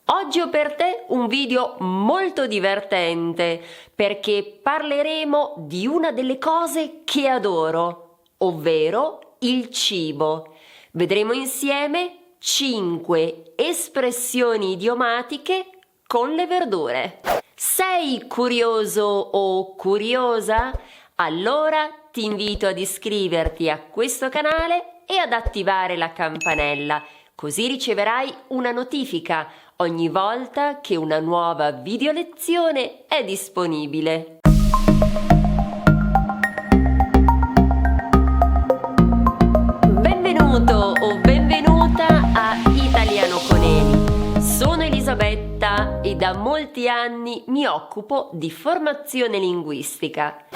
Oggi ho per te un video molto divertente perché parleremo di una delle cose che adoro, ovvero il cibo. Vedremo insieme 5 espressioni idiomatiche con le verdure. Sei curioso o curiosa? Allora ti invito ad iscriverti a questo canale e ad attivare la campanella, così riceverai una notifica ogni volta che una nuova video lezione è disponibile. Benvenuto o benvenuta a Italiano con Eli. Sono Elisabetta e da molti anni mi occupo di formazione linguistica.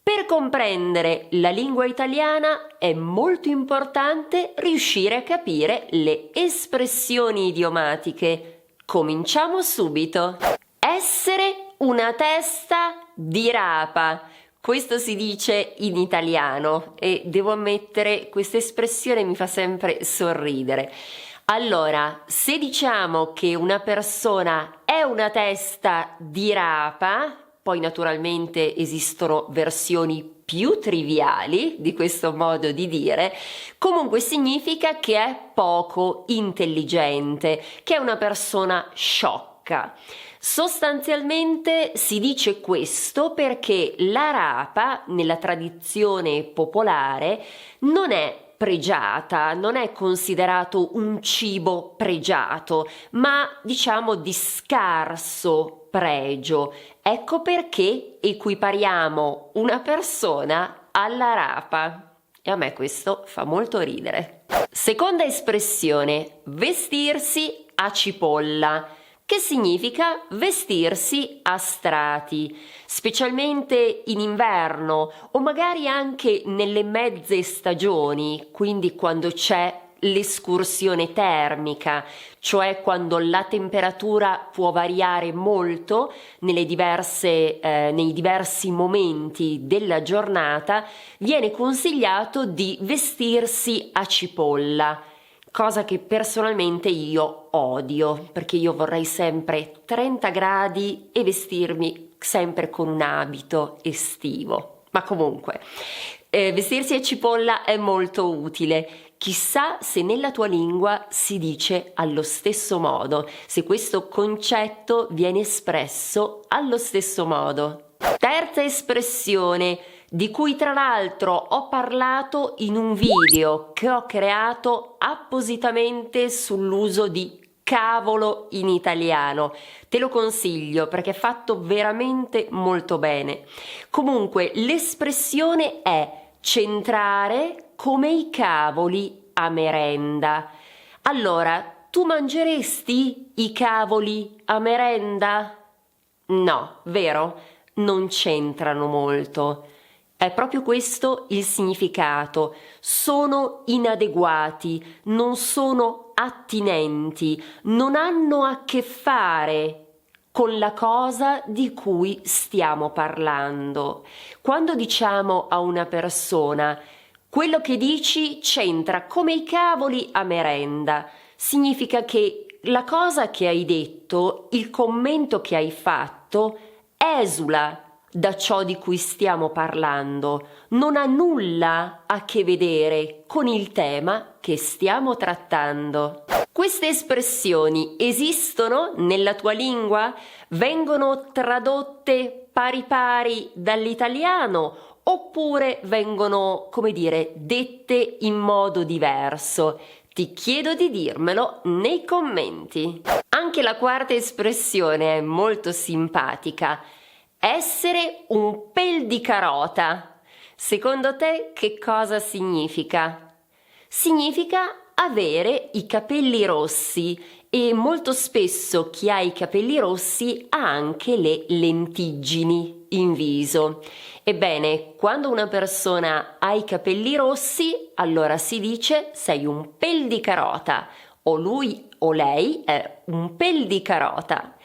Per comprendere la lingua italiana è molto importante riuscire a capire le espressioni idiomatiche. Cominciamo subito. Essere una testa di rapa. Questo si dice in italiano e devo ammettere questa espressione mi fa sempre sorridere. Allora, se diciamo che una persona è una testa di rapa, poi naturalmente esistono versioni più triviali di questo modo di dire, comunque significa che è poco intelligente, che è una persona sciocca. Sostanzialmente si dice questo perché la rapa, nella tradizione popolare, non è pregiata, non è considerato un cibo pregiato, ma diciamo di scarso pregio. Ecco perché equipariamo una persona alla rapa. E a me questo fa molto ridere. Seconda espressione, vestirsi a cipolla, che significa vestirsi a strati, specialmente in inverno o magari anche nelle mezze stagioni, quindi quando c'è l'escursione termica, cioè quando la temperatura può variare molto nei diversi momenti della giornata, viene consigliato di vestirsi a cipolla, cosa che personalmente io odio, perché io vorrei sempre 30 gradi e vestirmi sempre con un abito estivo. Ma comunque, vestirsi a cipolla è molto utile. Chissà se nella tua lingua si dice allo stesso modo, se questo concetto viene espresso allo stesso modo. Terza espressione, di cui tra l'altro ho parlato in un video che ho creato appositamente sull'uso di cavolo in italiano. Te lo consiglio perché è fatto veramente molto bene. Comunque l'espressione è centrare come i cavoli a merenda. Allora, tu mangeresti i cavoli a merenda? No, vero? Non c'entrano molto. È proprio questo il significato. Sono inadeguati, non sono attinenti, non hanno a che fare con la cosa di cui stiamo parlando. Quando diciamo a una persona quello che dici c'entra come i cavoli a merenda, significa che la cosa che hai detto, il commento che hai fatto, esula da ciò di cui stiamo parlando, non ha nulla a che vedere con il tema che stiamo trattando. Queste espressioni esistono nella tua lingua? Vengono tradotte pari pari dall'italiano oppure vengono, come dire, dette in modo diverso? Ti chiedo di dirmelo nei commenti. Anche la quarta espressione è molto simpatica. Essere un pel di carota. Secondo te che cosa significa? Significa avere i capelli rossi e molto spesso chi ha i capelli rossi ha anche le lentiggini in viso. Ebbene, quando una persona ha i capelli rossi, allora si dice sei un pel di carota, o lui o lei è un pel di carota.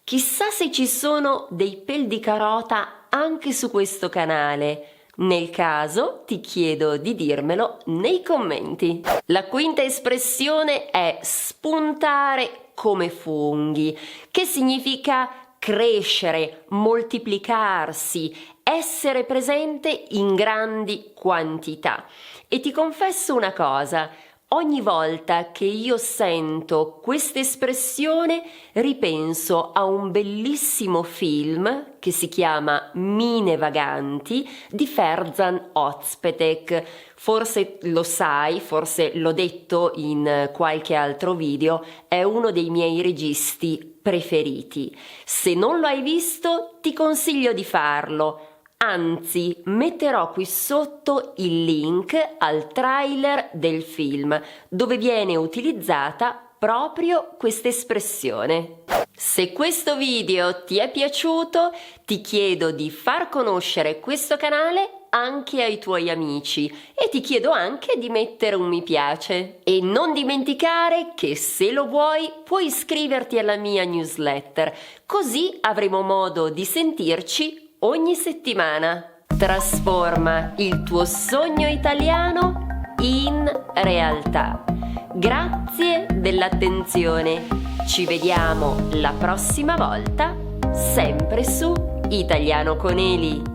Chissà se ci sono dei pel di carota anche su questo canale. Nel caso ti chiedo di dirmelo nei commenti. La quinta espressione è spuntare come funghi, che significa crescere, moltiplicarsi, essere presente in grandi quantità. E ti confesso una cosa, ogni volta che io sento questa espressione ripenso a un bellissimo film che si chiama Mine vaganti di Ferzan Özpetek. Forse lo sai, forse l'ho detto in qualche altro video, è uno dei miei registi preferiti. Se non lo hai visto, ti consiglio di farlo. Anzi, metterò qui sotto il link al trailer del film, dove viene utilizzata proprio questa espressione. Se questo video ti è piaciuto, ti chiedo di far conoscere questo canale anche ai tuoi amici e ti chiedo anche di mettere un mi piace. E non dimenticare che se lo vuoi puoi iscriverti alla mia newsletter, così avremo modo di sentirci ogni settimana. Trasforma il tuo sogno italiano in realtà. Grazie dell'attenzione. Ci vediamo la prossima volta, sempre su Italiano con Eli.